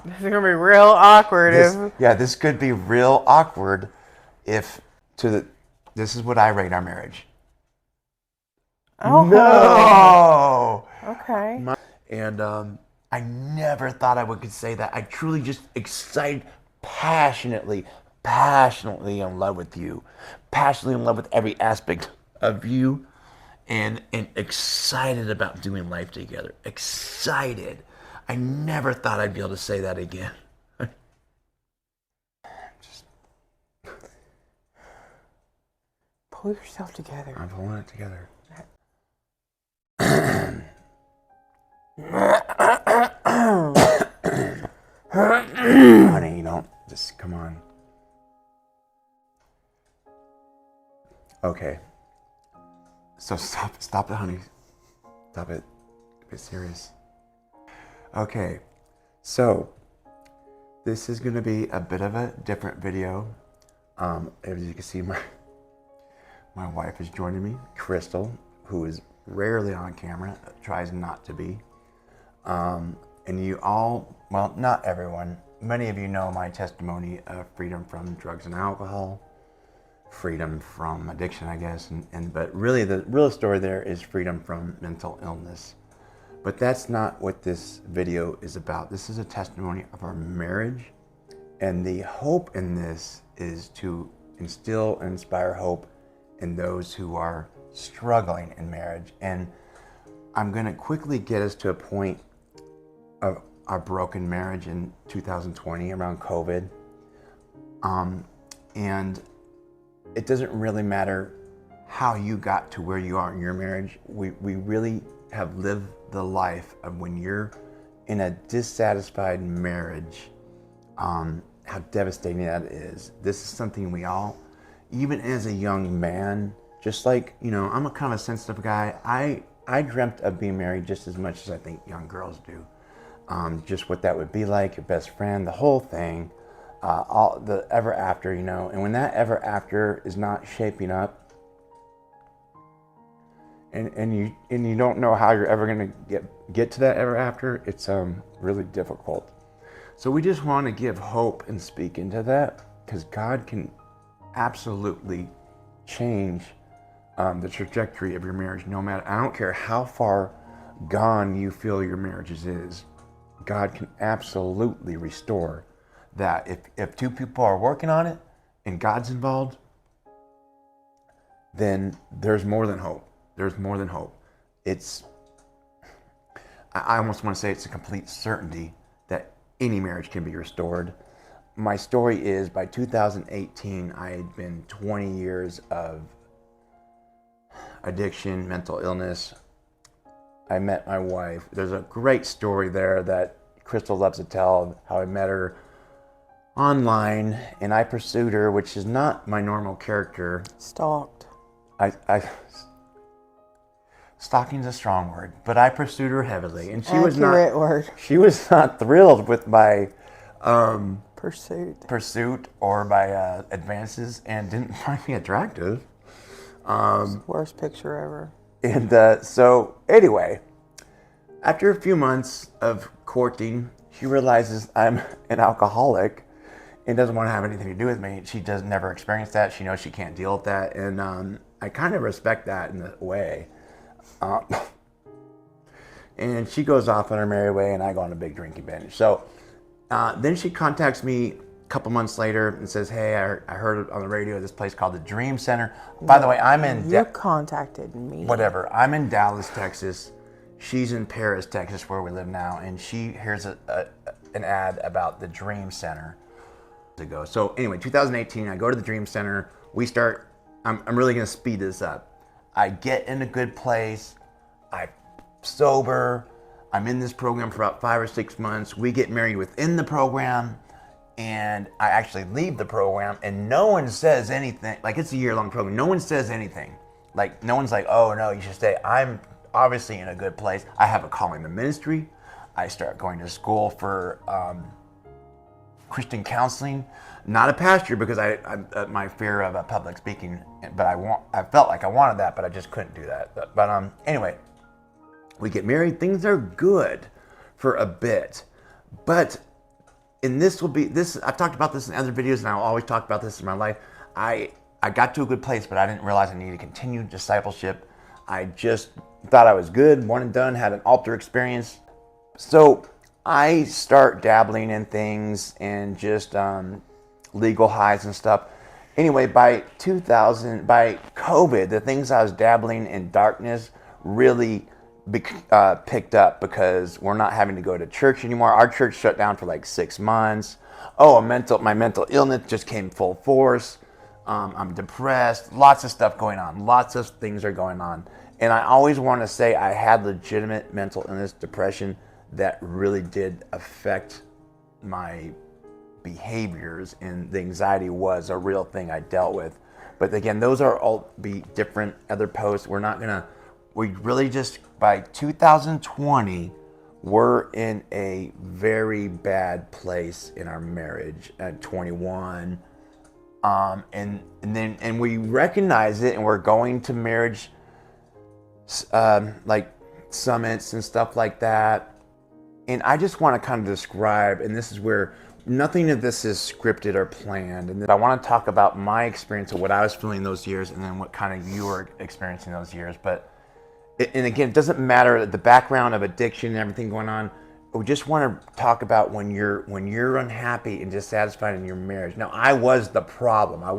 This is gonna be real awkward. This could be real awkward if this is what I rate our marriage. Oh. No. Okay. And I never thought I could say that. I truly just excited, passionately in love with you, passionately in love with every aspect of you, and excited about doing life together. Excited. I never thought I'd be able to say that again. Just pull yourself together. I'm pulling it together. Honey, you don't just come on. Okay. So stop it, honey. Stop it. Get serious. Okay. So this is going to be a bit of a different video. As you can see, my wife is joining me, Crystal, who is rarely on camera, tries not to be. And you all, well, not everyone, many of you know my testimony of freedom from drugs and alcohol, freedom from addiction, I guess, but really the real story there is freedom from mental illness. But that's not what this video is about. This is a testimony of our marriage, and the hope in this is to instill and inspire hope in those who are struggling in marriage. And I'm going to quickly get us to a point of our broken marriage in 2020 around COVID. And it doesn't really matter how you got to where you are in your marriage. We really have lived the life of when you're in a dissatisfied marriage, how devastating that is. This is something we all, even as a young man, just like, you know, I'm a kind of a sensitive guy. I dreamt of being married just as much as I think young girls do. Just what that would be like, your best friend, the whole thing, all the ever after, you know. And when that ever after is not shaping up, and you don't know how you're ever going to get to that ever after, it's really difficult. So we just want to give hope and speak into that, because God can absolutely change the trajectory of your marriage. No matter, I don't care how far gone you feel your marriage is, God can absolutely restore that. If two people are working on it and God's involved, then there's more than hope. There's more than hope. I almost want to say it's a complete certainty that any marriage can be restored. My story is, by 2018, I had been 20 years of addiction, mental illness. I met my wife. There's a great story there that Crystal loves to tell, how I met her online and I pursued her, which is not my normal character. Stalked. Stalking's a strong word, but I pursued her heavily, and she She was not thrilled with my pursuit or my advances, and didn't find me attractive. Worst picture ever. And so anyway, after a few months of courting, she realizes I'm an alcoholic and doesn't want to have anything to do with me. She does never experience that. She knows she can't deal with that, and I kind of respect that in a way. And she goes off on her merry way, and I go on a big drinking binge. So then she contacts me a couple months later and says, "Hey, I heard on the radio this place called the Dream Center." By the way, I'm in... You contacted me. Whatever. I'm in Dallas, Texas. She's in Paris, Texas, where we live now, and she hears an ad about the Dream Center to go. So anyway, 2018, I go to the Dream Center. We start... I'm really going to speed this up. I get in a good place. I'm sober. I'm in this program for about 5 or 6 months. We get married within the program, and I actually leave the program, and no one says anything. Like, it's a year-long program. No one says anything. Like, no one's like, "Oh, no, you should stay." I'm obviously in a good place. I have a calling to ministry. I start going to school for Christian counseling. Not a pastor, because I my fear of public speaking, but I felt like I wanted that, but I just couldn't do that. But anyway, we get married. Things are good for a bit, but and this will be this. I've talked about this in other videos, and I'll always talk about this in my life. I got to a good place, but I didn't realize I needed to continue discipleship. I just thought I was good, one and done, had an altar experience. So I start dabbling in things and just legal highs and stuff. Anyway, by COVID, the things I was dabbling in darkness really picked up because we're not having to go to church anymore. Our church shut down for like 6 months. Oh, my mental illness just came full force. I'm depressed. Lots of stuff going on. Lots of things are going on. And I always want to say I had legitimate mental illness, depression, that really did affect my behaviors, and the anxiety was a real thing I dealt with. But again, those are all be different other posts. We really just, by 2020, we're in a very bad place in our marriage at 21. And we recognize it, and we're going to marriage like summits and stuff like that. And I just want to kind of describe, and this is where nothing of this is scripted or planned. And I want to talk about my experience of what I was feeling those years, and then what kind of you were experiencing those years. And again, it doesn't matter the background of addiction and everything going on. We just want to talk about when you're unhappy and dissatisfied in your marriage. Now, I was the problem. I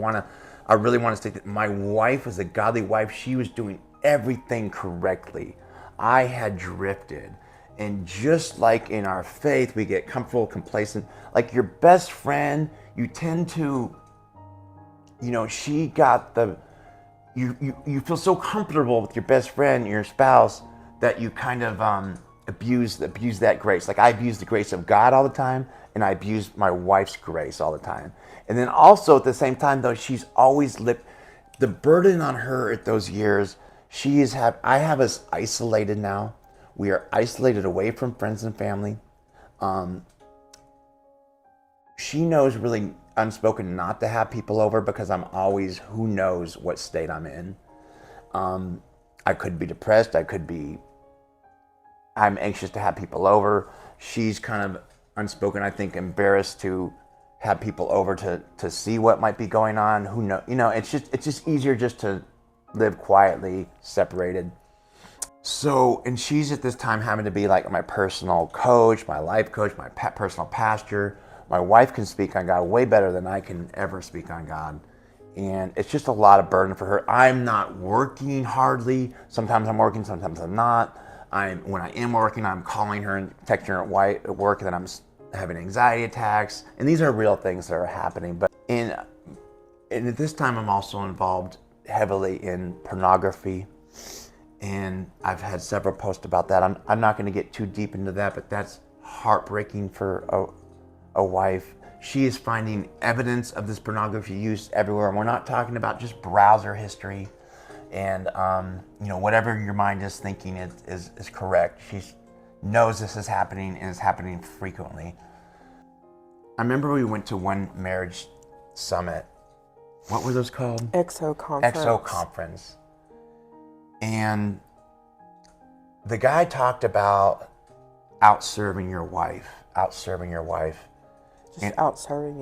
really want to state that my wife was a godly wife. She was doing everything correctly. I had drifted. And just like in our faith, we get comfortable, complacent. Like your best friend, you tend to, she got you feel so comfortable with your best friend, your spouse, that you kind of abuse that grace. Like I abuse the grace of God all the time, and I abuse my wife's grace all the time. And then also at the same time, though, she's always lived the burden on her at those years. I have us isolated now. We are isolated away from friends and family. She knows really unspoken not to have people over because I'm always, who knows what state I'm in. I could be depressed. I'm anxious to have people over. She's kind of unspoken, I think, embarrassed to have people over to see what might be going on. Who know? It's just easier just to live quietly, separated. So, and she's at this time having to be like my personal coach, my life coach, my personal pastor. My wife can speak on God way better than I can ever speak on God. And it's just a lot of burden for her. I'm not working hardly. Sometimes I'm working, sometimes I'm not. When I am working, I'm calling her and texting her at work that I'm having anxiety attacks. And these are real things that are happening. And at this time, I'm also involved heavily in pornography. And I've had several posts about that. I'm not going to get too deep into that, but that's heartbreaking for a wife. She is finding evidence of this pornography use everywhere. And we're not talking about just browser history and whatever your mind is thinking is correct. She knows this is happening and is happening frequently. I remember we went to one marriage summit. What were those called? EXO conference. And the guy talked about outserving your wife. Just outserving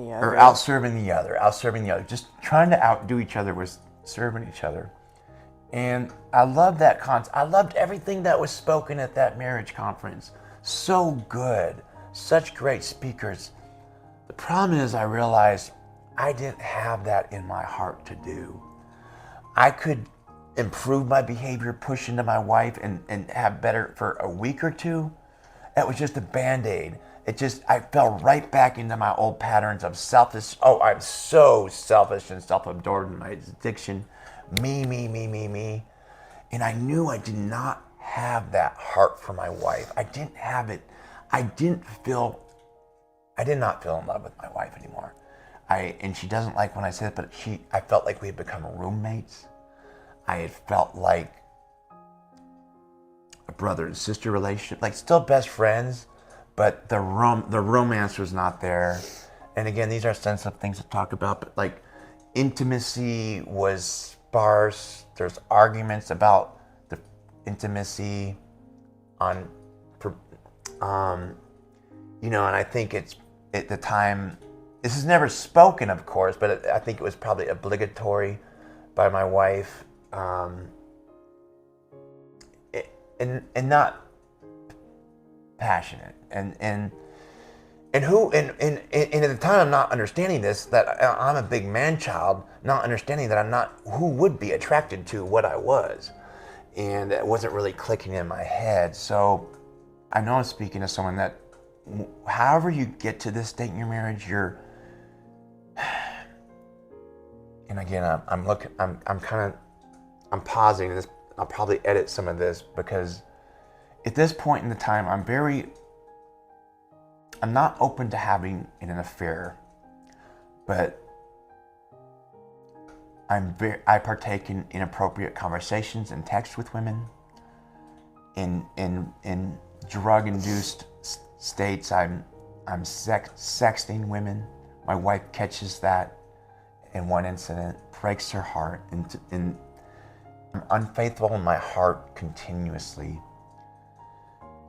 the other. Or outserving the other. Just trying to outdo each other was serving each other. And I love that concept. I loved everything that was spoken at that marriage conference. So good. Such great speakers. The problem is I realized I didn't have that in my heart to do. I could improve my behavior, push into my wife, and have better for a week or two. It was just a Band-Aid. I fell right back into my old patterns of selfish. Oh, I'm so selfish and self-absorbed in my addiction. Me. And I knew I did not have that heart for my wife. I didn't have it. I did not feel in love with my wife anymore. And she doesn't like when I say it, but I felt like we had become roommates. I had felt like a brother and sister relationship, like still best friends, but the romance was not there. And again, these are sensitive things to talk about, but like intimacy was sparse. There's arguments about the intimacy and I think it's at the time, this is never spoken, of course, but I think it was probably obligatory by my wife, and not passionate, and at the time I'm not understanding this, that I'm a big man child, not understanding that I'm not who would be attracted to what I was, and it wasn't really clicking in my head. So I know I'm speaking to someone that, however you get to this state in your marriage, and again, I'm pausing this. I'll probably edit some of this, because at this point in the time, I'm not open to having an affair, but I partake in inappropriate conversations and texts with women. In drug-induced states, I'm sexting women. My wife catches that in one incident, breaks her heart, and I'm unfaithful in my heart continuously.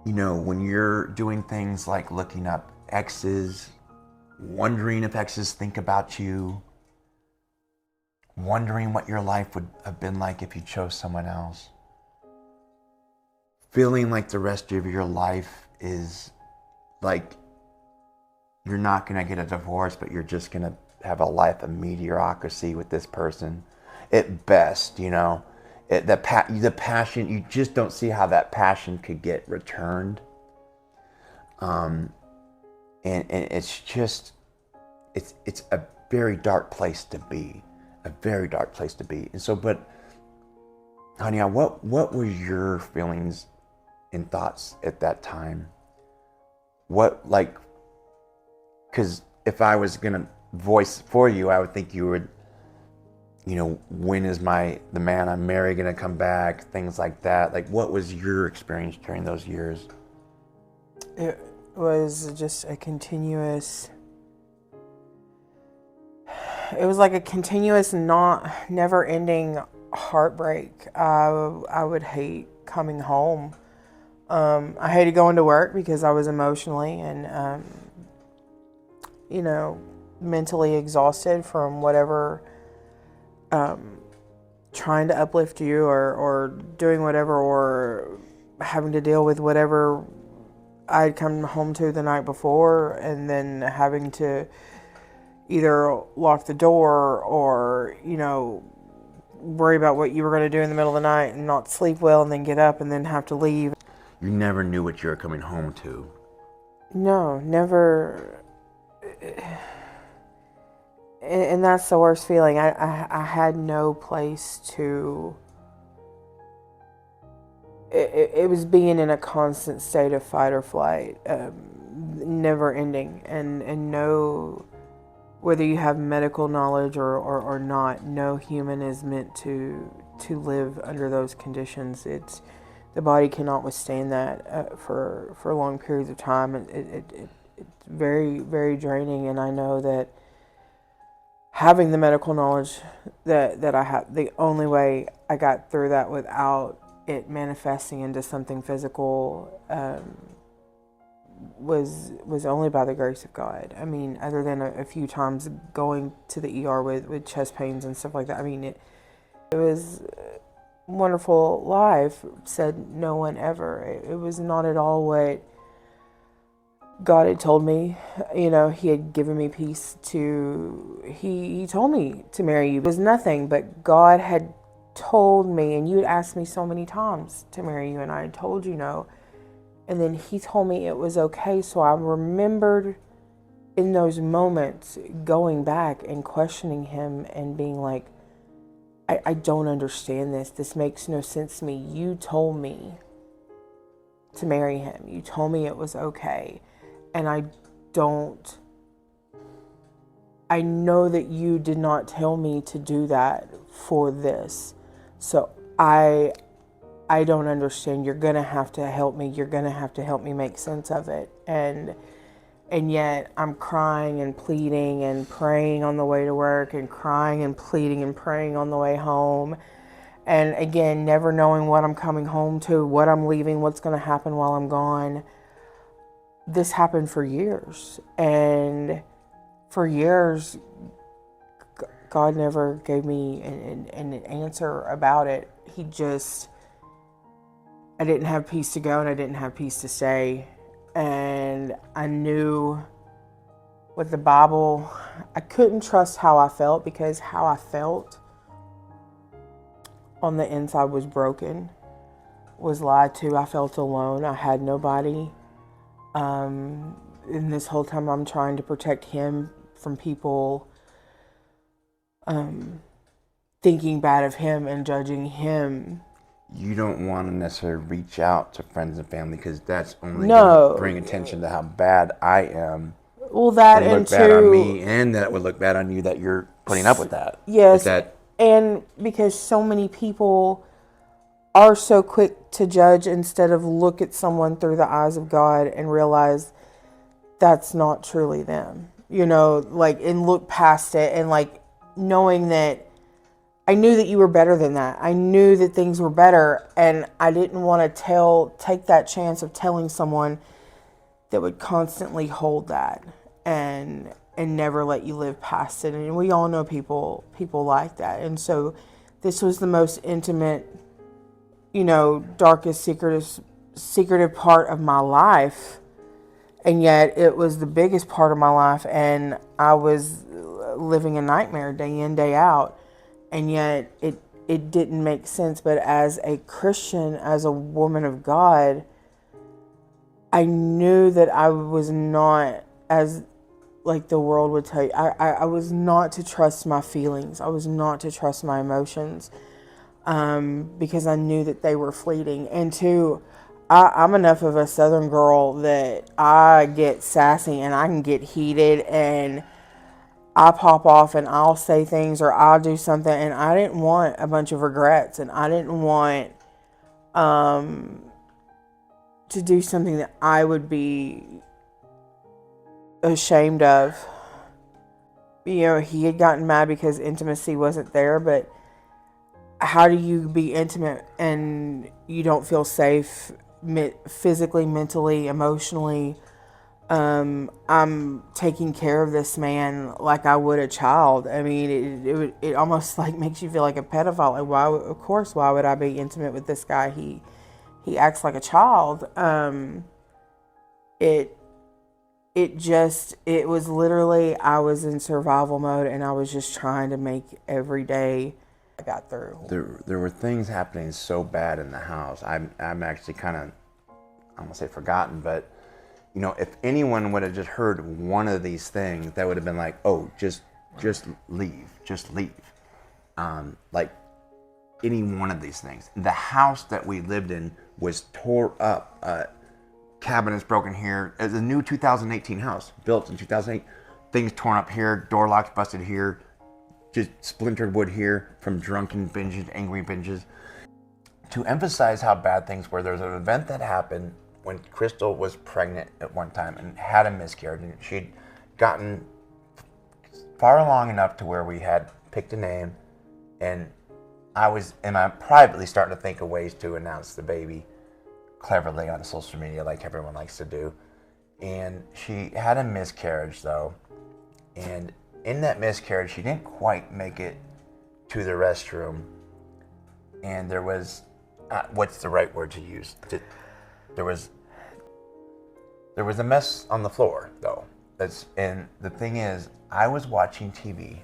You know, when you're doing things like looking up exes, wondering if exes think about you, wondering what your life would have been like if you chose someone else, feeling like the rest of your life is like you're not going to get a divorce, but you're just going to have a life of mediocrity with this person at best, you know. The passion, you just don't see how that passion could get returned. And it's just, it's a very dark place to be, a very dark place to be. And so, but honey, what were your feelings and thoughts at that time? What, like, because if I was going to voice for you, I would think you would, you know, when is the man I'm marrying going to come back? Things like that. Like, what was your experience during those years? It was just a continuous, it was like a continuous, never ending heartbreak. I would hate coming home. I hated going to work because I was emotionally and, you know, mentally exhausted from whatever, trying to uplift you or doing whatever, or having to deal with whatever I'd come home to the night before, and then having to either lock the door or, you know, worry about what you were going to do in the middle of the night and not sleep well and then get up and then have to leave. You never knew what you were coming home to. No, never. And that's the worst feeling. I had no place to. It was being in a constant state of fight or flight, never ending, and no, whether you have medical knowledge or not, no human is meant to live under those conditions. The body cannot withstand that for long periods of time. It's very, very draining, and I know that having the medical knowledge that I have, the only way I got through that without it manifesting into something physical was only by the grace of God. I mean, other than a few times going to the ER with chest pains and stuff like that. I mean, it was wonderful life, said no one ever. It was not at all what God had told me. You know, he had given me peace he told me to marry you. It was nothing, but God had told me, and you had asked me so many times to marry you, and I had told you no. And then he told me it was okay. So I remembered in those moments going back and questioning him and being like, I don't understand this. This makes no sense to me. You told me to marry him. You told me it was okay. And I know that you did not tell me to do that for this. So I don't understand. You're going to have to help me. You're going to have to help me make sense of it. And yet I'm crying and pleading and praying on the way to work, and crying and pleading and praying on the way home. And again, never knowing what I'm coming home to, what I'm leaving, what's going to happen while I'm gone. this happened for years. And for years, God never gave me an answer about it. He just, I didn't have peace to go and I didn't have peace to stay. And I knew with the Bible, I couldn't trust how I felt, because how I felt on the inside was broken, was lied to. I felt alone. I had nobody. And this whole time I'm trying to protect him from people thinking bad of him and judging him. You don't want to necessarily reach out to friends and family, because that's only No. going to bring attention to how bad I am. Well, that and look and bad on too, me, and that would look bad on you that you're putting up with that. yes, Is that and because so many people are so quick to judge instead of look at someone through the eyes of God and realize that's not truly them, you know, like, and look past it, and like knowing that I knew that you were better than that. I knew that things were better, and I didn't want to take that chance of telling someone that would constantly hold that and never let you live past it. And we all know people like that. And so this was the most intimate, you know, darkest, secretive part of my life. And yet it was the biggest part of my life, and I was living a nightmare day in, day out. And yet it didn't make sense. But as a Christian, as a woman of God, I knew that I was not, as like the world would tell you, I was not to trust my feelings. I was not to trust my emotions, because I knew that they were fleeting. And two, I'm enough of a Southern girl that I get sassy and I can get heated and I pop off and I'll say things or I'll do something, and I didn't want a bunch of regrets, and I didn't want to do something that I would be ashamed of. You know, he had gotten mad because intimacy wasn't there, but how do you be intimate and you don't feel safe physically, mentally, emotionally? I'm taking care of this man like I would a child. I mean, it almost like makes you feel like a pedophile. Like, why would I be intimate with this guy? He acts like a child. It was literally, I was in survival mode, and I was just trying to make every day I got through. there were things happening so bad in the house. I'm actually kind of, I don't want to say forgotten, but you know, if anyone would have just heard one of these things, that would have been like, oh, just leave, like any one of these things. The house that we lived in was tore up. Cabinets broken here. It was a new 2018 house, built in 2008. Things torn up here, door locks busted here, just splintered wood here from drunken binges, angry binges. To emphasize how bad things were, there's an event that happened when Crystal was pregnant at one time and had a miscarriage, and she'd gotten far along enough to where we had picked a name, and I'm privately starting to think of ways to announce the baby cleverly on social media, like everyone likes to do. And she had a miscarriage though, and in that miscarriage she didn't quite make it to the restroom, and there was what's the right word to use? There was a mess on the floor though. And the thing is, I was watching TV.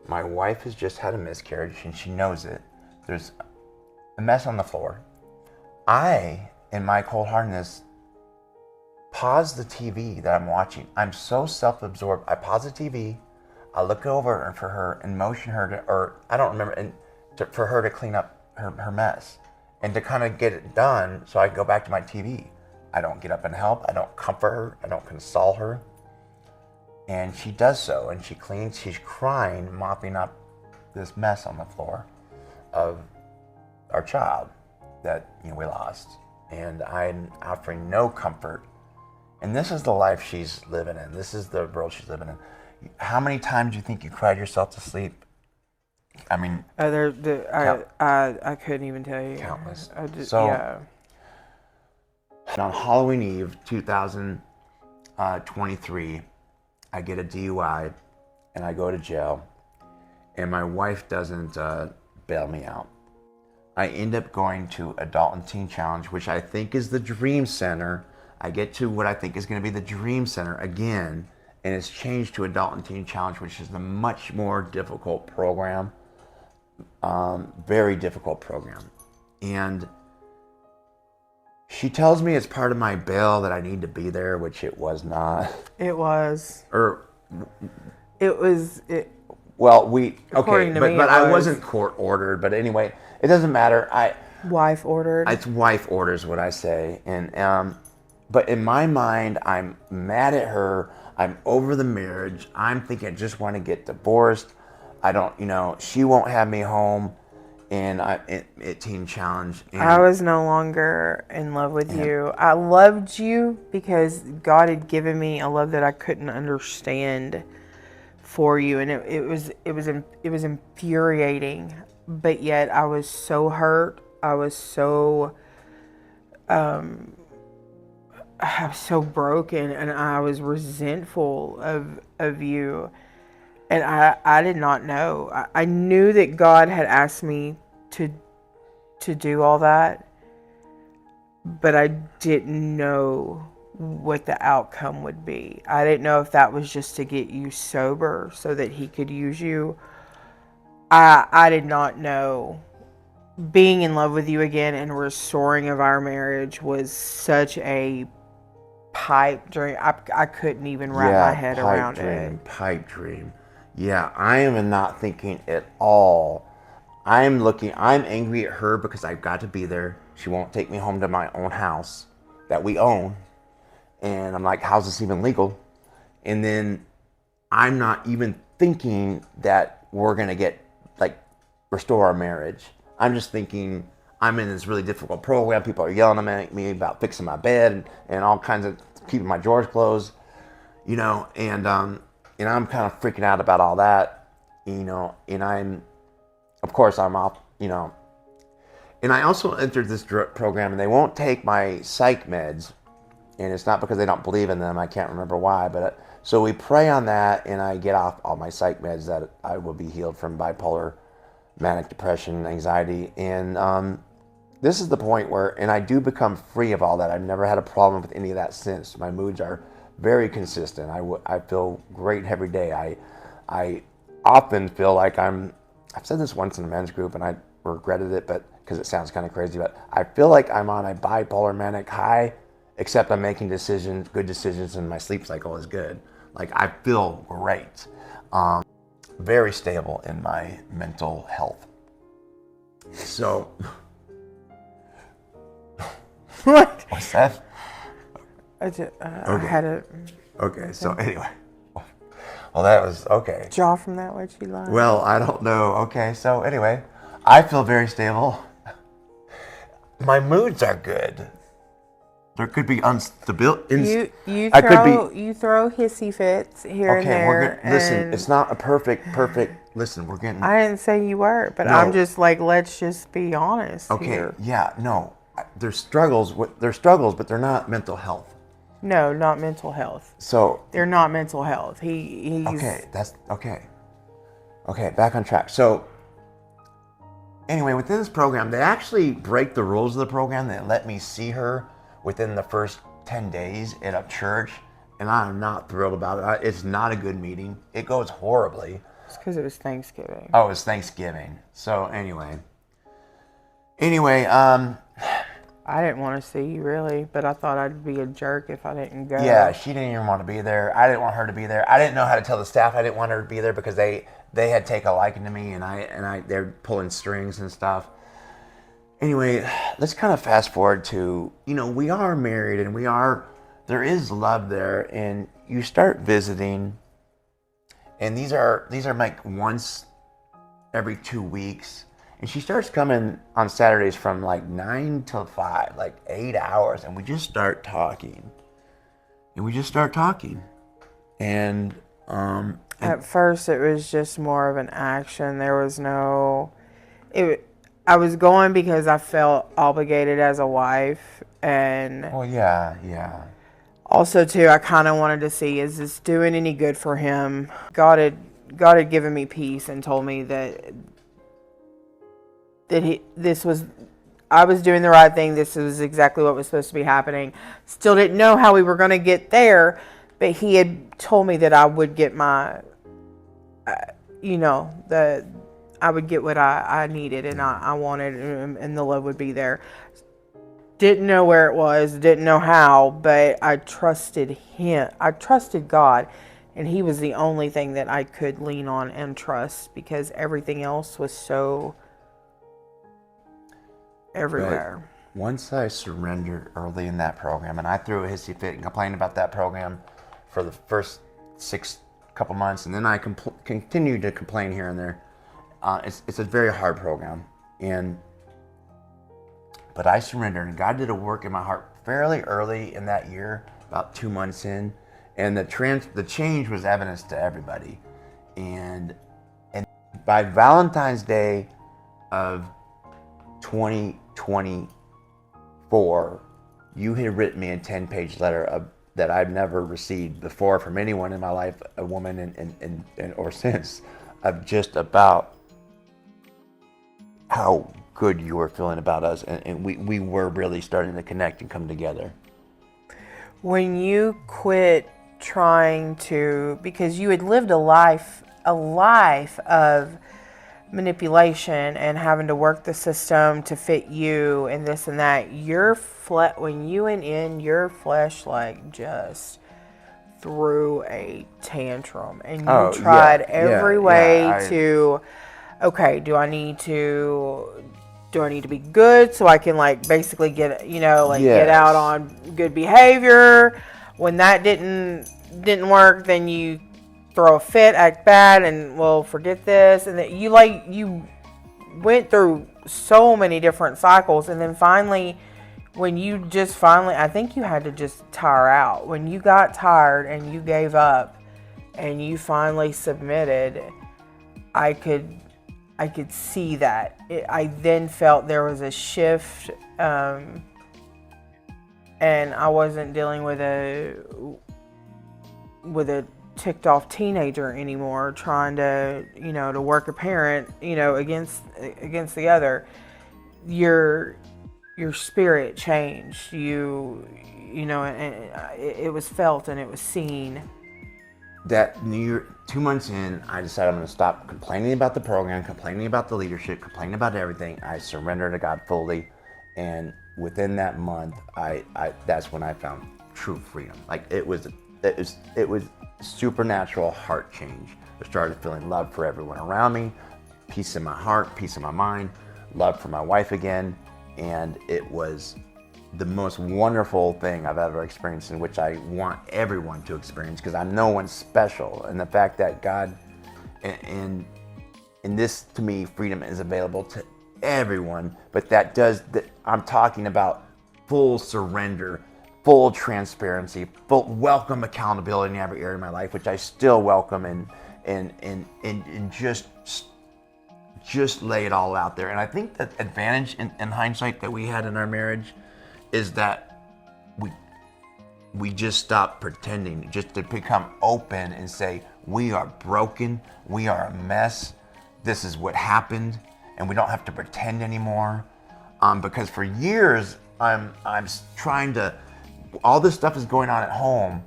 My wife has just had a miscarriage and she knows it. There's a mess on the floor. I, in my cold-heartedness, pause the TV that I'm watching. I'm so self-absorbed. I pause the TV, I look over for her and motion her to, or I don't remember, for her to clean up her mess and to kind of get it done so I can go back to my TV. I don't get up and help. I don't comfort her. I don't console her. And she does so, and she cleans. She's crying, mopping up this mess on the floor of our child that we lost. And I'm offering no comfort. And this is the life she's living in. This is the world she's living in. How many times do you think you cried yourself to sleep? I mean, I couldn't even tell you. Countless. Yeah. On Halloween Eve 2018, 23, I get a DUI and I go to jail, and my wife doesn't bail me out. I end up going to Adult and Teen Challenge, which I think is the Dream Center. I get to what I think is going to be the Dream Center again, and it's changed to Adult and Teen Challenge, which is a much more difficult program. Very difficult program. And she tells me it's part of my bail that I need to be there, which it was not. It was. Or It was. well, we According okay, to me, but it I was. wasn't court ordered. But anyway, it doesn't matter. Wife ordered. It's wife orders what I say, and but in my mind, I'm mad at her. I'm over the marriage. I'm thinking I just want to get divorced. I don't, she won't have me home, and at Teen Challenge. And I was no longer in love with you. I loved you because God had given me a love that I couldn't understand for you, and it was infuriating. But yet I was so hurt. I was so broken, and I was resentful of you. And I did not know. I knew that God had asked me to do all that, but I didn't know what the outcome would be. I didn't know if that was just to get you sober so that he could use you. I did not know. Being in love with you again and restoring of our marriage was such a pipe dream. I couldn't even wrap my head around it. Pipe dream. Yeah, I am not thinking at all. I'm angry at her because I've got to be there. She won't take me home to my own house that we own. And I'm like, how's this even legal? And then I'm not even thinking that we're going to restore our marriage. I'm just thinking I'm in this really difficult program. People are yelling at me about fixing my bed and all kinds of keeping my drawers closed, and I'm kind of freaking out about all that, and I'm off, and I also entered this program, and they won't take my psych meds, and it's not because they don't believe in them. I can't remember why, but so we pray on that, and I get off all my psych meds that I will be healed from bipolar, manic depression, anxiety, and this is the point where, and I do become free of all that. I've never had a problem with any of that since. My moods are very consistent. I feel great every day. I often feel like I've said this once in a men's group and I regretted it, but because it sounds kind of crazy, but I feel like I'm on a bipolar manic high, except I'm making good decisions, and my sleep cycle is good. Like, I feel great. Very stable in my mental health. So, What? what's that? I had a Okay, so anyway. Well, that was okay. jaw from that way she lied. Well, I don't know. Okay, so anyway, I feel very stable. My moods are good. There could be instability. You throw hissy fits here and there. Okay, listen, it's not a perfect. Listen, we're getting. I didn't say you were, but No. I'm just like, let's just be honest Okay, here. yeah, no. There's struggles, but they're not mental health. No, not mental health. So They're not mental health. He's okay, that's okay. Okay, back on track. So anyway, within this program, they actually break the rules of the program. They let me see her within the first 10 days at a church, and I'm not thrilled about it. It's not a good meeting. It goes horribly. It's because it was Thanksgiving. Oh, it was Thanksgiving. So anyway, I didn't want to see you really, but I thought I'd be a jerk if I didn't go. yeah, she didn't even want to be there. I didn't want her to be there. I didn't know how to tell the staff I didn't want her to be there because they had taken a liking to me, and they're pulling strings and stuff. Anyway, let's kind of fast forward to, we are married, and there is love there, and you start visiting, and these are like once every 2 weeks, and she starts coming on Saturdays from like 9 till 5, like 8 hours, and we just start talking, and At first, it was just more of an action. There was no. I was going because I felt obligated as a wife, and well, yeah. Also, too, I kind of wanted to see, is this doing any good for him? God had given me peace and told me that I was doing the right thing. This was exactly what was supposed to be happening. Still didn't know how we were going to get there, but he had told me that I would get my, I would get what I needed and I wanted, and the love would be there. Didn't know where it was, didn't know how, but I trusted him. I trusted God, and he was the only thing that I could lean on and trust, because everything else was so everywhere. But once I surrendered early in that program, and I threw a hissy fit and complained about that program for the first couple months, and then I continued to complain here and there. It's a very hard program, but I surrendered, and God did a work in my heart fairly early in that year, about 2 months in, and the change was evidence to everybody. And by Valentine's Day of 2024, you had written me a 10-page letter that I've never received before from anyone in my life, a woman and or since, of just about how good you were feeling about us, and we were really starting to connect and come together. When you quit trying to, because you had lived a life of manipulation and having to work the system to fit you and this and that, when you went in, your flesh like just threw a tantrum, and you tried every way to, okay, do I need to be good so I can like basically get get out on good behavior? When that didn't work, then you throw a fit, act bad, and well, forget this, and that you went through so many different cycles, and then finally, I think you had to just tire out. When you got tired and you gave up and you finally submitted, I could see that. I then felt there was a shift, and I wasn't dealing with a ticked off teenager anymore, trying to to work a parent against the other. Your spirit changed. And it was felt and it was seen. That New Year, 2 months in, I decided I'm going to stop complaining about the program, complaining about the leadership, complaining about everything. I surrendered to God fully, and within that month, that's when I found true freedom. Like it was supernatural heart change. I started feeling love for everyone around me, peace in my heart, peace in my mind, love for my wife again, and it was the most wonderful thing I've ever experienced, in which I want everyone to experience, because I'm no one special. And the fact that God, and this to me, freedom is available to everyone, but I'm talking about full surrender, full transparency, full welcome accountability in every area of my life, which I still welcome, and just lay it all out there. And I think the advantage in hindsight that we had in our marriage is that we just stopped pretending, just to become open and say, we are broken, we are a mess, this is what happened, and we don't have to pretend anymore. Because for years, I'm trying to, all this stuff is going on at home,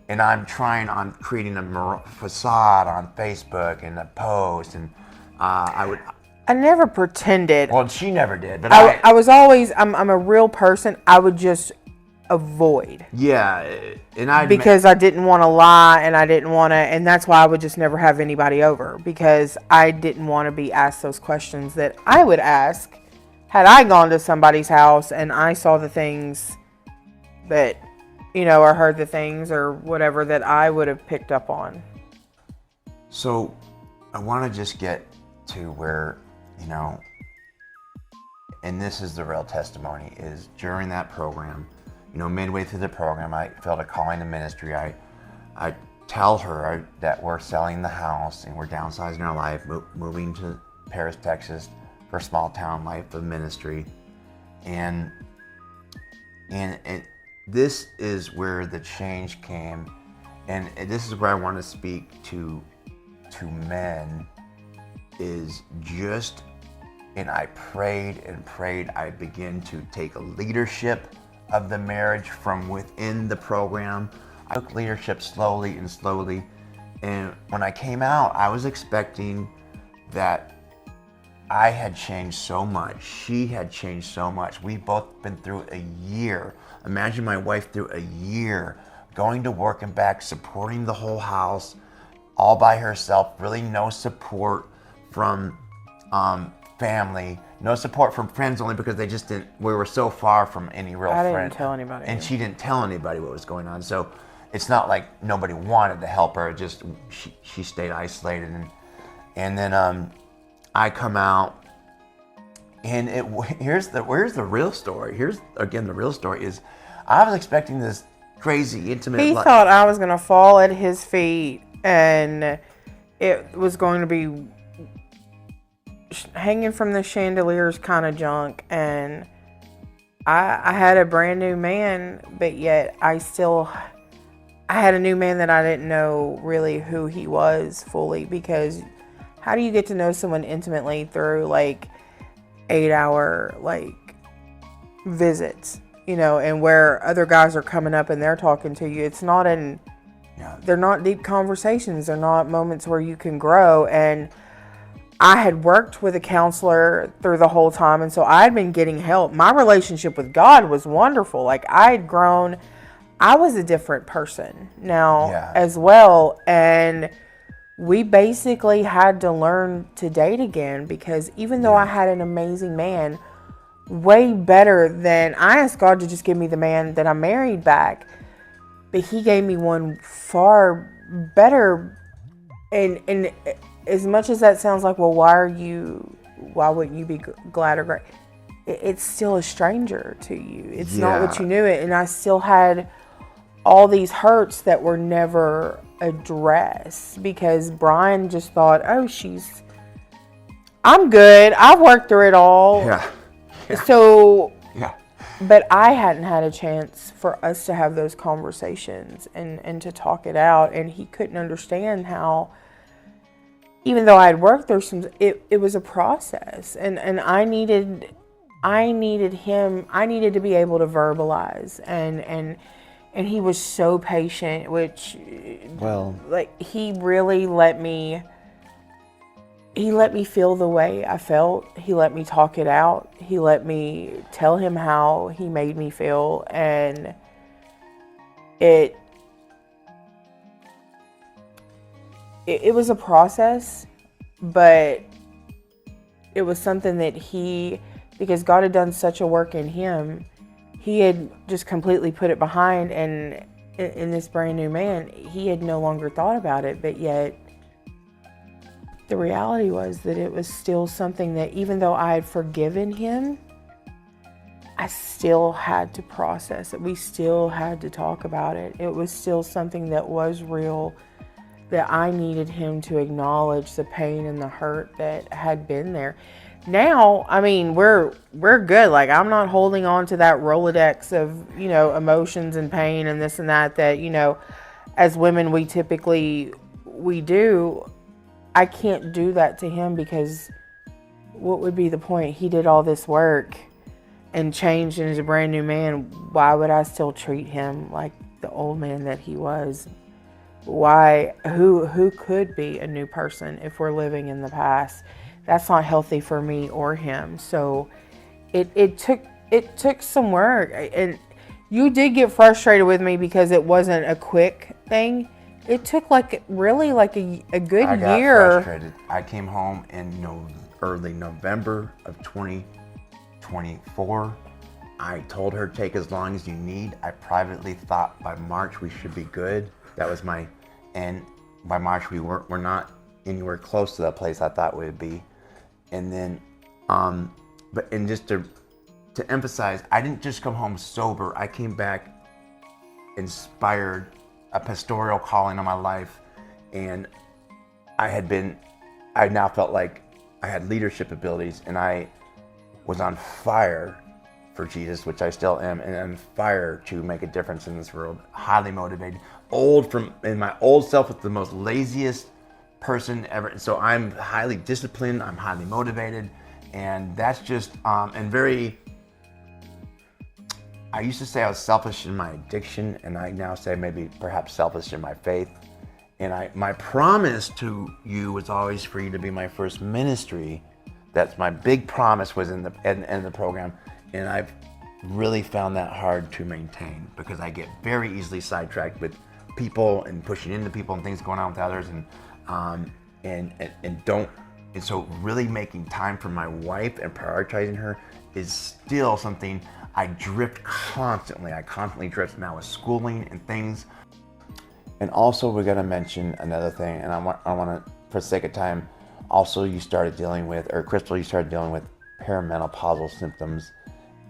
and I'm creating a facade on Facebook and a post, and I never pretended. Well, she never did, but I was always, I'm a real person. I would just avoid. Yeah, because I didn't want to lie, and I didn't want to, and that's why I would just never have anybody over, because I didn't want to be asked those questions that I would ask had I gone to somebody's house and I saw the things that, or heard the things or whatever that I would have picked up on. So I want to just get to where, and this is the real testimony, is during that program, midway through the program, I felt a calling to ministry. I tell her that we're selling the house and we're downsizing our life, moving to Paris, Texas, for a small town life of ministry, and this is where the change came, and this is where I want to speak to men, is just, and I prayed and prayed. I began to take leadership of the marriage from within the program. I took leadership slowly and slowly, and when I came out, I was expecting that I had changed so much. She had changed so much. We've both been through a year. Imagine my wife through a year, going to work and back, supporting the whole house, all by herself, really no support from family, no support from friends, only because they just didn't, we were so far from any real friend. I didn't tell anybody. And she didn't tell anybody what was going on. So it's not like nobody wanted to help her, just she stayed isolated. And then I come out, and where's the real story? Here's again the real story is, I was expecting this crazy intimate. He thought I was gonna fall at his feet, and it was going to be hanging from the chandeliers kind of junk. And I had a brand new man, but yet I had a new man that I didn't know really who he was fully, because how do you get to know someone intimately through like 8-hour like visits, and where other guys are coming up and they're talking to you? It's not they're not deep conversations. They're not moments where you can grow. And I had worked with a counselor through the whole time, and so I had been getting help. My relationship with God was wonderful. Like, I had grown. I was a different person now as well. And we basically had to learn to date again, because even though I had an amazing man, way better than, I asked God to just give me the man that I married back, but he gave me one far better. And as much as that sounds like, well, why wouldn't you be glad or great? It's still a stranger to you. It's not what you knew it. And I still had all these hurts that were never addressed, because Brian just thought, oh, I'm good. I've worked through it all. So, but I hadn't had a chance for us to have those conversations and to talk it out. And he couldn't understand how, even though I had worked through it was a process, and I needed him. I needed to be able to verbalize, and he was so patient, which, like, he really let me feel the way I felt. He let me talk it out. He let me tell him how he made me feel, and it was a process, but it was something that because God had done such a work in him, he had just completely put it behind, and in this brand new man, he had no longer thought about it. But yet the reality was that it was still something that, even though I had forgiven him, I still had to process it. We still had to talk about it. It was still something that was real, that I needed him to acknowledge the pain and the hurt that had been there. Now, I mean, we're good. Like, I'm not holding on to that Rolodex of, emotions and pain and this and that, as women, we do. I can't do that to him, because what would be the point? He did all this work and changed and is a brand new man. Why would I still treat him like the old man that he was? Why? Who could be a new person if we're living in the past? That's not healthy for me or him. So it took some work, and you did get frustrated with me because it wasn't a quick thing. It took a good year. I got frustrated. I came home in early November of 2024. I told her, take as long as you need. I privately thought by March we should be good. That was and by March we're not anywhere close to that place I thought we would be. And then, just to emphasize, I didn't just come home sober. I came back inspired, a pastoral calling on my life, and I now felt like I had leadership abilities, and I was on fire for Jesus, which I still am, and on fire to make a difference in this world. Highly motivated. In my old self was the most laziest person ever. So I'm highly disciplined. I'm highly motivated, and that's just and very. I used to say I was selfish in my addiction, and I now say maybe perhaps selfish in my faith. And my promise to you was always for you to be my first ministry. That's my big promise was in the program, and I've really found that hard to maintain because I get very easily sidetracked with people and pushing into people and things going on with others, and so really making time for my wife and prioritizing her is still something I drift constantly. I constantly drift now with schooling and things. And also we're gonna mention another thing, and I want to, for the sake of time, also you started dealing with, or Crystal, you started dealing with perimenopausal symptoms,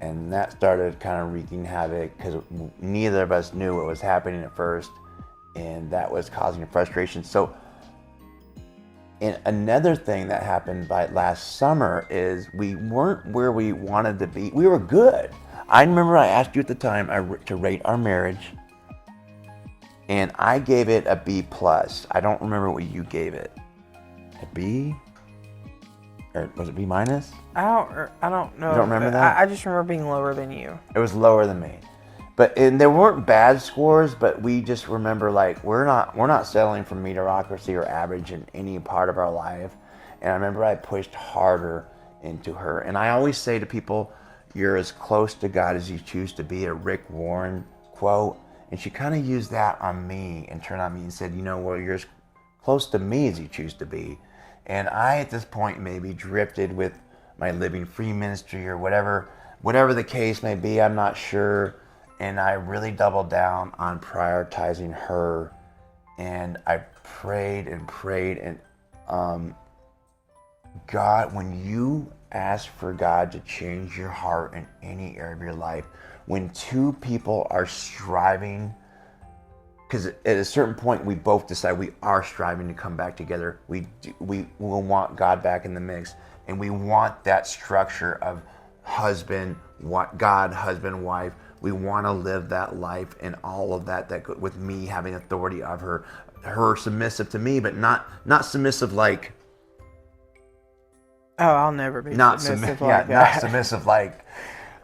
and that started kind of wreaking havoc because neither of us knew what was happening at first, and that was causing frustration. So, and another thing that happened by last summer is we weren't where we wanted to be. We were good. I remember I asked you at the time to rate our marriage, and I gave it a B+. I don't remember what you gave it. A B? Or was it B-? I don't know. You don't remember that? I just remember being lower than you. It was lower than me. And there weren't bad scores, but we just remember like we're not settling for mediocrity or average in any part of our life. And I remember I pushed harder into her. And I always say to people, you're as close to God as you choose to be, a Rick Warren quote. And she kind of used that on me and turned on me and said, well, you're as close to me as you choose to be. And I, at this point, maybe drifted with my Living Free ministry or whatever the case may be, I'm not sure. And I really doubled down on prioritizing her. And I prayed and God, when you ask for God to change your heart in any area of your life, when two people are striving, because at a certain point we both decide we are striving to come back together, we will want God back in the mix, and we want that structure of husband, wife. We want to live that life and all of that with me having authority of her submissive to me, but not submissive like. Oh, I'll never be submissive like that. Not submissive like,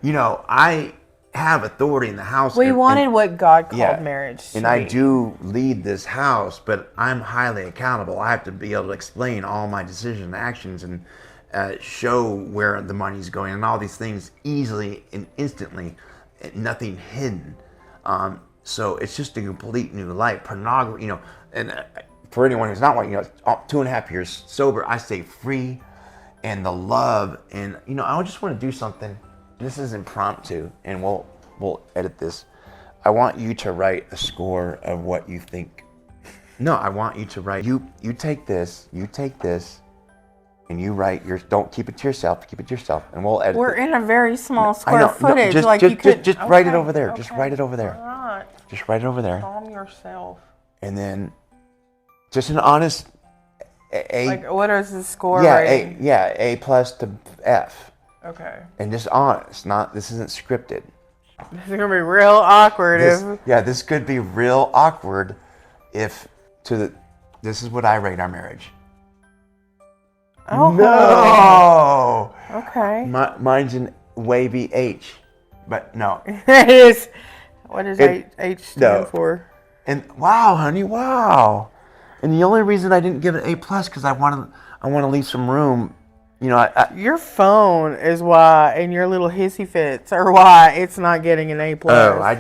I have authority in the house. We wanted what God called marriage to and be. I do lead this house, but I'm highly accountable. I have to be able to explain all my decisions and actions and show where the money's going and all these things easily and instantly, nothing hidden. So it's just a complete new life. Pornography, and for anyone who's not white, 2.5 years sober, I stay free. And the love, and I just want to do something. This is impromptu, and we'll edit this. I want you to write a score of what you think. No, I want you to write. You take this, and you write yours. Don't keep it to yourself. Keep it to yourself, and we'll edit. We're in a very small I know, square footage. Just write it over there. Just write it over there. All right. Just write it over there. Calm yourself. And then, just an honest. What is the score? A to F. Okay. And just honest. This isn't scripted. This is gonna be real awkward. This could be real awkward this is what I rate our marriage. Oh. No. Okay. Mine's an wavy H, but no. It is. What does H stand for? And wow, honey, wow. And the only reason I didn't give it A+ because I want to leave some room. Your phone is why, and your little hissy fits are why it's not getting an A+. Oh, I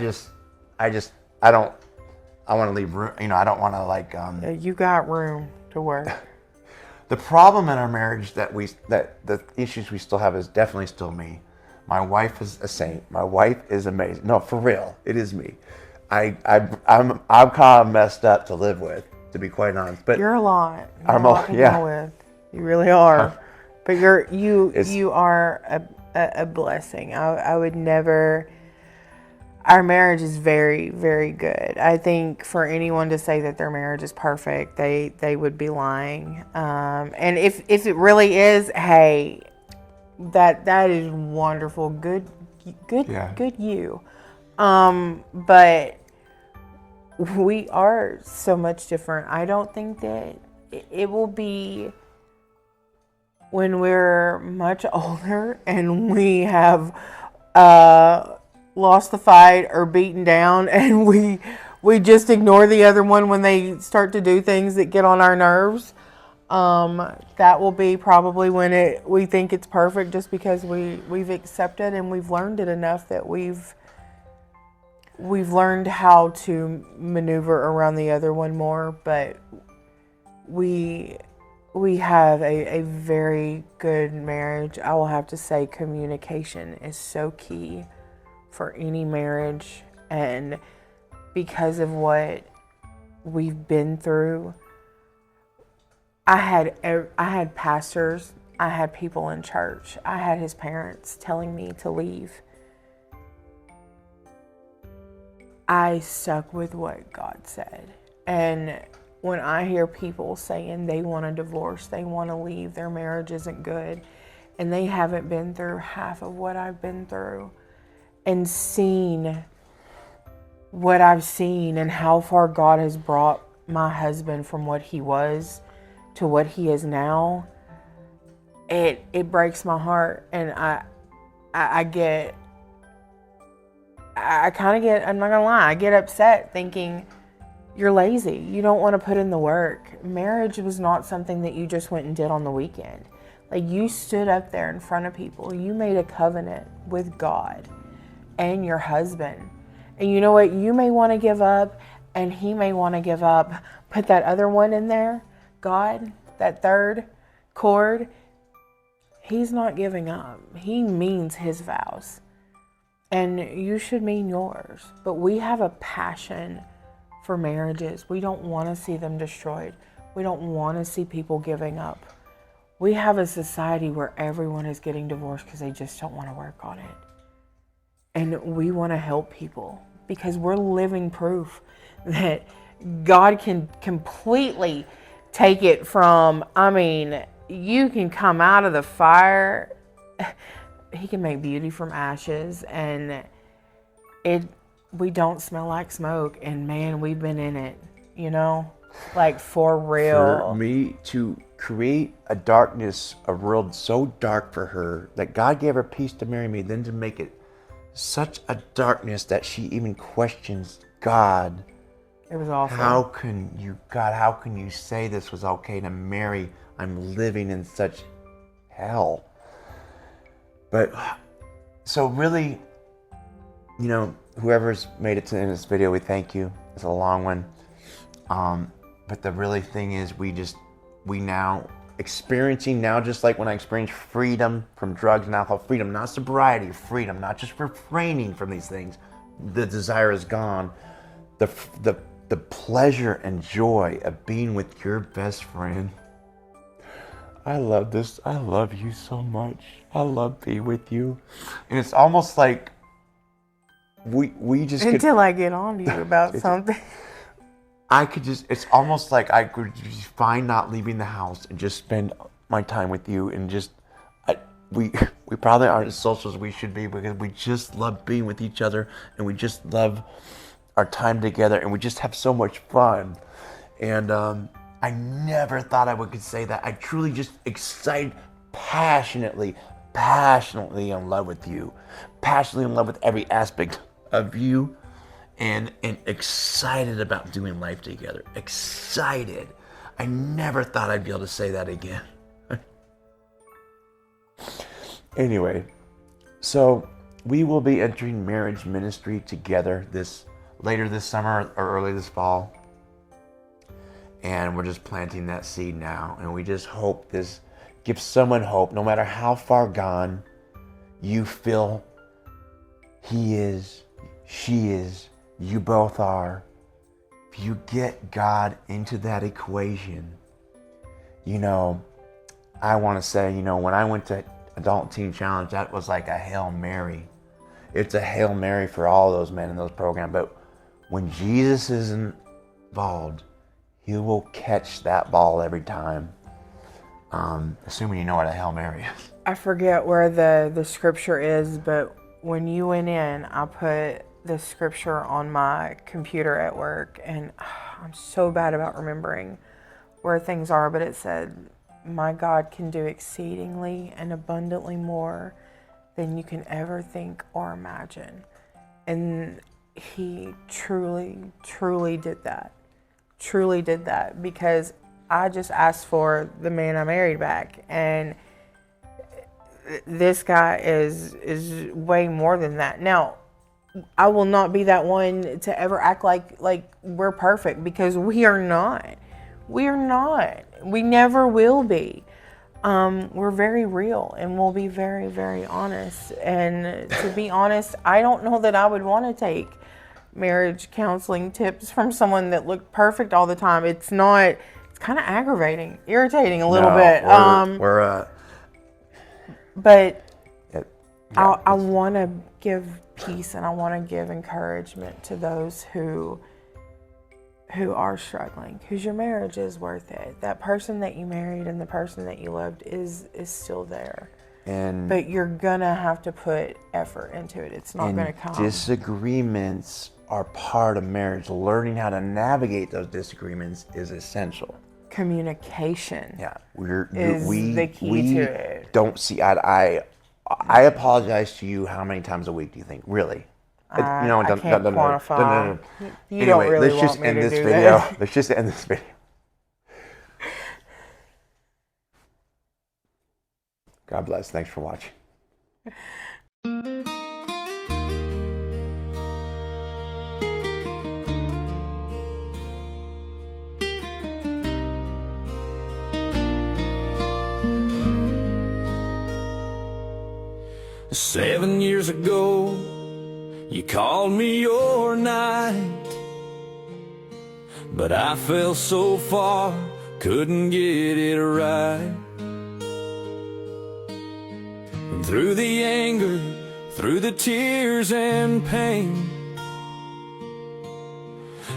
want to leave room. I don't want to You got room to work. The problem in our marriage that the issues we still have is definitely still me. My wife is a saint. My wife is amazing. No, for real, it is me. I'm kind of messed up to live with, to be quite honest. But you're a lot. With. You really are. But you are a blessing. I would never. Our marriage is very, very good. I think for anyone to say that their marriage is perfect, they would be lying. And if it really is, hey, that is wonderful. Good good you. But we are so much different. I don't think that it will be when we're much older and we have lost the fight or beaten down, and we just ignore the other one when they start to do things that get on our nerves. That will be probably when we think it's perfect, just because we've accepted and we've learned it enough that we've learned how to maneuver around the other one more. But we have a very good marriage. I will have to say communication is so key for any marriage, and because of what we've been through, I had pastors, I had people in church, I had his parents telling me to leave. I stuck with what God said. And when I hear people saying they want a divorce, they want to leave, their marriage isn't good, and they haven't been through half of what I've been through, and seen what I've seen and how far God has brought my husband from what he was to what he is now, it breaks my heart. And I kind of get, I'm not gonna lie, I get upset thinking, you're lazy. You don't want to put in the work. Marriage was not something that you just went and did on the weekend. Like, you stood up there in front of people. You made a covenant with God and your husband. And you know what? You may want to give up, and he may want to give up. Put that other one in there, God, that third cord, he's not giving up. He means his vows. And you should mean yours. But we have a passion for marriages. We don't want to see them destroyed. We don't want to see people giving up. We have a society where everyone is getting divorced because they just don't want to work on it. And we want to help people because we're living proof that God can completely take it from, you can come out of the fire. He can make beauty from ashes, and we don't smell like smoke. And man, we've been in it, like for real. For me to create a darkness, a world so dark for her, that God gave her peace to marry me, then to make it such a darkness that she even questions God. It was awful. How can you say this was okay to marry? I'm living in such hell. But, so really, whoever's made it to the end of this video, we thank you. It's a long one. But the really thing is, we now experiencing now, just like when I experienced freedom from drugs and alcohol, freedom, not sobriety, freedom, not just refraining from these things. The desire is gone. The pleasure and joy of being with your best friend. I love this. I love you so much. I love being with you. And it's almost like we just until I get on to you about something. It's almost like I could just find not leaving the house and just spend my time with you, and we probably aren't as social as we should be, because we just love being with each other, and we just love our time together, and we just have so much fun. And I never thought I could say that. I truly just excited, passionately in love with you, passionately in love with every aspect of you. And excited about doing life together. Excited. I never thought I'd be able to say that again. Anyway, so we will be entering marriage ministry together later this summer or early this fall. And we're just planting that seed now. And we just hope this gives someone hope, no matter how far gone you feel he is, she is, you both are. If you get God into that equation, I want to say, when I went to Adult Teen Challenge, that was like a Hail Mary. It's a Hail Mary for all those men in those programs. But when Jesus is involved, he will catch that ball every time. Assuming you know what a Hail Mary is. I forget where the scripture is, but when you went in, I put the scripture on my computer at work, and I'm so bad about remembering where things are, but it said, my God can do exceedingly and abundantly more than you can ever think or imagine. And he truly did that. Truly did that, because I just asked for the man I married back, and this guy is way more than that. Now, I will not be that one to ever act like we're perfect, because we are not. We are not. We never will be. We're very real, and we'll be very, very honest. And to be honest, I don't know that I would want to take marriage counseling tips from someone that looked perfect all the time. It's not. It's kind of aggravating, irritating a little bit. But I want to give peace, and I want to give encouragement to those who are struggling, because your marriage is worth it. That person that you married and the person that you loved is still there. But you're gonna have to put effort into it. It's not gonna come. Disagreements are part of marriage. Learning how to navigate those disagreements is essential. Communication. Yeah, is the key to it. Don't see eye to eye. I apologize to you how many times a week do you think? Really? I can't quantify. You don't Anyway, really let's want just me end to this do video. that. Let's just end this video. God bless. Thanks for watching. Seven years ago, you called me your knight, but I fell so far, couldn't get it right. And through the anger, through the tears and pain,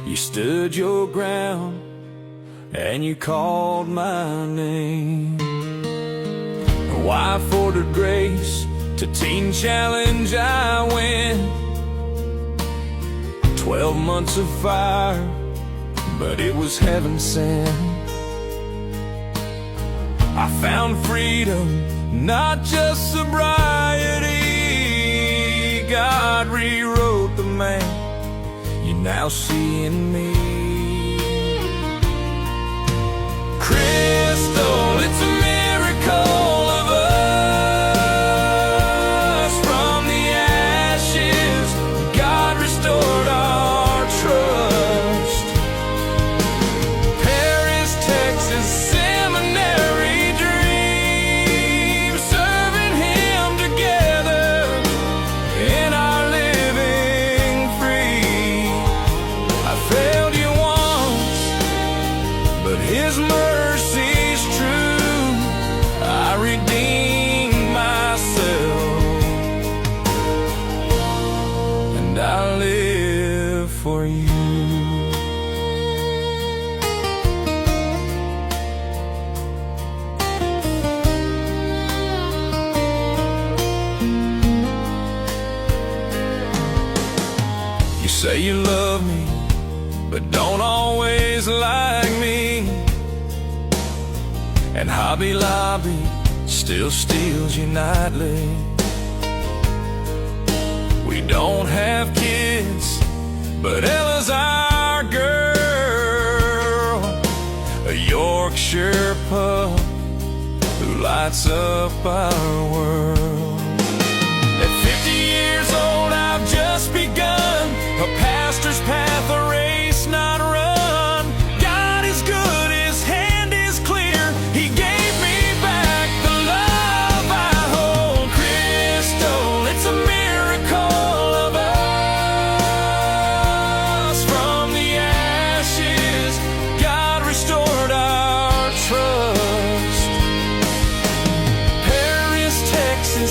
you stood your ground and you called my name. Wife ordered grace, to Teen Challenge I went. 12 months of fire, but it was heaven sent. I found freedom, not just sobriety. God rewrote the man you now see in me. Crystal, it's a miracle. His mercy's true, I redeemed myself, and I live for you. You say you love me, but don't always like me. And Hobby Lobby still steals you nightly. We don't have kids, but Ella's our girl, a Yorkshire pup who lights up our world. At 50 years old, I've just begun a pastor's path, a race not run. God is good, His hand is clear. He gave me back the love I hold. Crystal, it's a miracle of us. From the ashes, God restored our trust. Paris, Texas,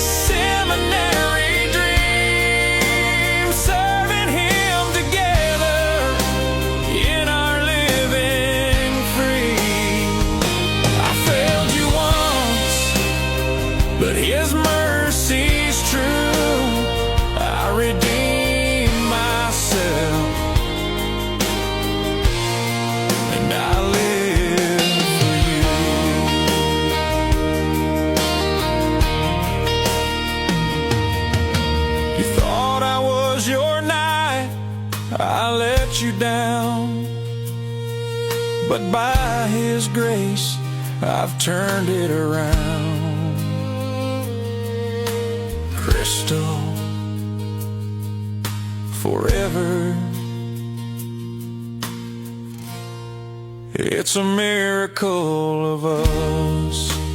but by His grace I've turned it around. Crystal, forever. It's a miracle of us.